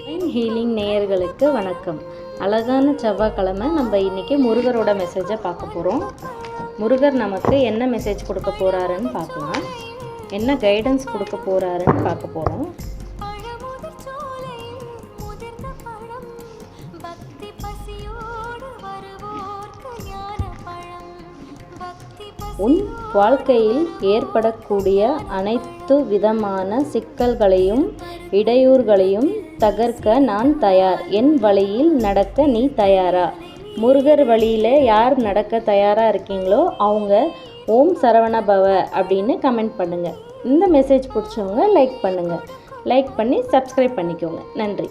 Healing நேயர்களுக்கு வணக்கம். அழகான செவ்வாய்க்கிழமை நம்ம இன்றைக்கி முருகரோட மெசேஜை பார்க்க போகிறோம். முருகர் நமக்கு என்ன மெசேஜ் கொடுக்க போகிறாருன்னு பார்க்கலாம். என்ன கைடன்ஸ் கொடுக்க போகிறாருன்னு பார்க்க போகிறோம். உன் வாழ்க்கையில் ஏற்படக்கூடிய அனைத்து விதமான சிக்கல்களையும் இடையூறுகளையும் தகர்க்க நான் தயார். என் வழியில் நடக்க நீ தயாரா? முருகர் வழியில் யார் நடக்க தயாராக இருக்கீங்களோ அவங்க ஓம் சரவண பவ அப்படின்னு கமெண்ட் பண்ணுங்கள். இந்த மெசேஜ் பிடிச்சவங்க லைக் பண்ணுங்கள். லைக் பண்ணி சப்ஸ்கிரைப் பண்ணிக்கோங்க. நன்றி.